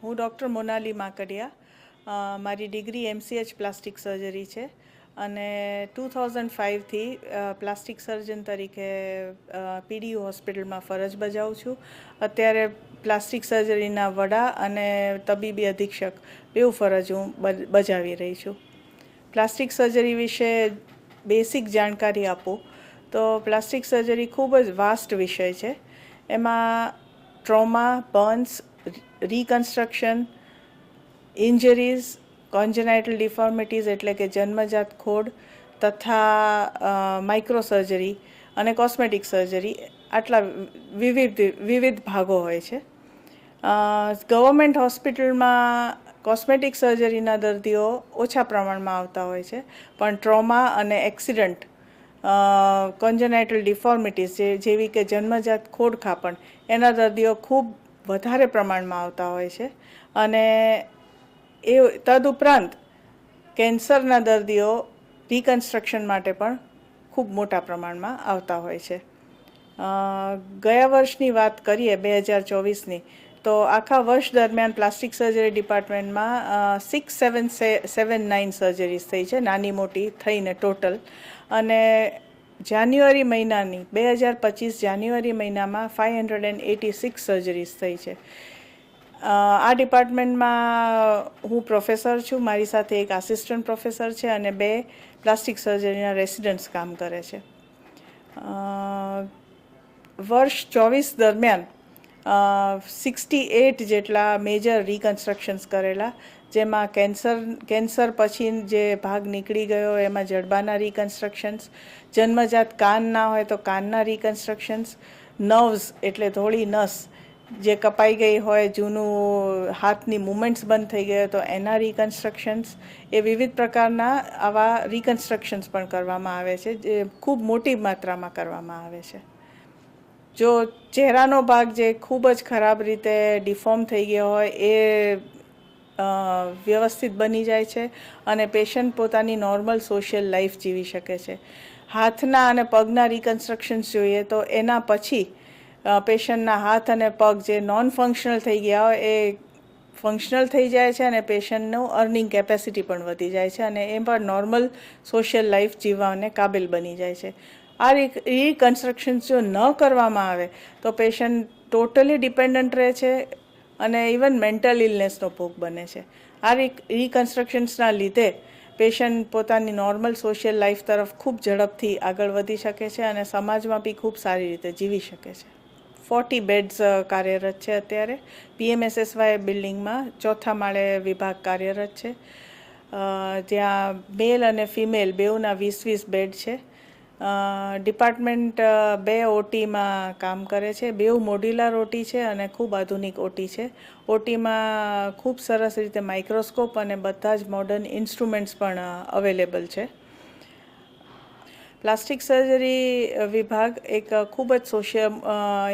હું ડૉક્ટર મોનાલી માકડિયા મારી degree MCH plastic surgery છે અને 2005થી પ્લાસ્ટિક સર્જન તરીકે PDU હોસ્પિટલમાં ફરજ બજાવું છું. અત્યારે પ્લાસ્ટિક સર્જરીના વડા અને તબીબી અધિક્ષક બેઉ ફરજ હું બજાવી રહી છું. પ્લાસ્ટિક સર્જરી વિશે બેસિક જાણકારી આપું તો પ્લાસ્ટિક સર્જરી ખૂબ જ વાસ્ટ વિષય છે. એમાં ટ્રોમા, બર્ન્સ, રિકન્સ્ટ્રક્શન, ઇન્જરીઝ, કોન્જેનાઇટલ ડિફોર્મિટીઝ એટલે કે જન્મજાત ખોડ તથા માઇક્રો સર્જરી અને કોસ્મેટિક સર્જરી આટલા વિવિધ ભાગો હોય છે. ગવર્મેન્ટ હોસ્પિટલમાં કોસ્મેટિક સર્જરીના દર્દીઓ ઓછા પ્રમાણમાં આવતા હોય છે, પણ ટ્રોમા અને એક્સિડન્ટ, કોન્જેનાઇટલ ડિફોર્મિટીઝ જેવી કે જન્મજાત ખોડખાપણ એના દર્દીઓ ખૂબ વધારે પ્રમાણમાં આવતા હોય છે. અને એ તદુપરાંત કેન્સરના દર્દીઓ રિકન્સ્ટ્રક્શન માટે પણ ખૂબ મોટા પ્રમાણમાં આવતા હોય છે. ગયા વર્ષની વાત કરીએ 2024ની, તો આખા વર્ષ દરમિયાન પ્લાસ્ટિક સર્જરી ડિપાર્ટમેન્ટમાં 6779 સર્જરીઝ થઈ છે, નાની મોટી થઈને ટોટલ. અને જાન્યુઆરી મહિનાની 2025 જાન્યુઆરી મહિનામાં 586 સર્જરીઝ થઈ છે. આ ડિપાર્ટમેન્ટમાં હું પ્રોફેસર છું, મારી સાથે એક આસિસ્ટન્ટ પ્રોફેસર છે અને 2 પ્લાસ્ટિક સર્જરીના રેસિડન્ટ્સ કામ કરે છે. વર્ષ 24 દરમિયાન 68 જેટલા મેજર રિકન્સ્ટ્રક્શન્સ કરેલા, જેમાં કેન્સર પછી જે ભાગ નીકળી ગયો એમાં જડબાના રિકન્સ્ટ્રક્શન્સ, જન્મજાત કાન ના હોય તો કાનના રિકન્સ્ટ્રક્શન્સ, નર્વ્સ એટલે ધોળી નસ જે કપાઈ ગઈ હોય, જૂનું હાથની મૂવમેન્ટ્સ બંધ થઈ ગઈ તો એના રિકન્સ્ટ્રક્શન્સ, એ વિવિધ પ્રકારના આવા રિકન્સ્ટ્રક્શન્સ પણ કરવામાં આવે છે, જે ખૂબ મોટી માત્રામાં કરવામાં આવે છે. જો ચહેરાનો ભાગ જે ખૂબ જ ખરાબ રીતે ડિફોર્મ થઈ ગયો હોય એ વ્યવસ્થિત બની જાય છે અને પેશન્ટ પોતાની નોર્મલ સોશિયલ લાઈફ જીવી શકે છે. હાથના અને પગના રિકન્સ્ટ્રક્શન્સ જોઈએ તો એના પછી પેશન્ટના હાથ અને પગ જે નોન ફંક્શનલ થઈ ગયા હોય એ ફંક્શનલ થઈ જાય છે અને પેશન્ટનું અર્નિંગ કેપેસિટી પણ વધી જાય છે અને એ પણ નોર્મલ સોશિયલ લાઈફ જીવવાને કાબિલ બની જાય છે. આ રિકન્સ્ટ્રક્શન્સ જો ન કરવામાં આવે તો પેશન્ટ ટોટલી ડિપેન્ડન્ટ રહે છે અને ઇવન મેન્ટલ ઇલનેસનો ભોગ બને છે. આ રિકન્સ્ટ્રક્શન્સના લીધે પેશન્ટ પોતાની નોર્મલ સોશિયલ લાઈફ તરફ ખૂબ ઝડપથી આગળ વધી શકે છે અને સમાજમાં બી ખૂબ સારી રીતે જીવી શકે છે. 40 બેડ્સ કાર્યરત છે અત્યારે. PMSSY બિલ્ડિંગમાં 4થા માળે વિભાગ કાર્યરત છે, જ્યાં મેલ અને ફિમેલ બેઉના 20-20 બેડ છે. ડિપાર્ટમેન્ટ 2 OTમાં કામ કરે છે. બેઉ મોડ્યુલર OT છે અને ખૂબ આધુનિક OT છે. OTમાં ખૂબ સરસ રીતે માઇક્રોસ્કોપ અને બધા જ મોડર્ન ઇન્સ્ટ્રુમેન્ટ્સ પણ અવેલેબલ છે. પ્લાસ્ટિક સર્જરી વિભાગ એક ખૂબ જ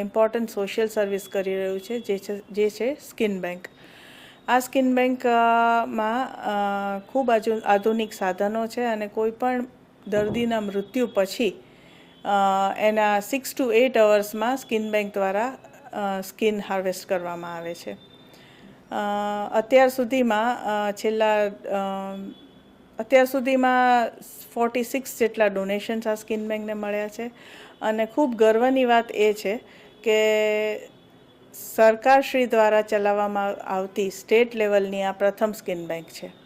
ઇમ્પોર્ટન્ટ સોશિયલ સર્વિસ કરી રહ્યું છે, જે છે સ્કિન બેંક. આ સ્કિન બેંકમાં ખૂબ આધુનિક સાધનો છે અને કોઈ પણ દર્દીના મૃત્યુ પછી એના 6 to 8 અવર્સમાં સ્કિન બેંક દ્વારા સ્કિન હાર્વેસ્ટ કરવામાં આવે છે. અત્યાર સુધીમાં 46 જેટલા ડોનેશન્સ આ સ્કિન બેંકને મળ્યા છે અને ખૂબ ગર્વની વાત એ છે કે સરકારશ્રી દ્વારા ચલાવવામાં આવતી સ્ટેટ લેવલની આ પ્રથમ સ્કિન બેંક છે.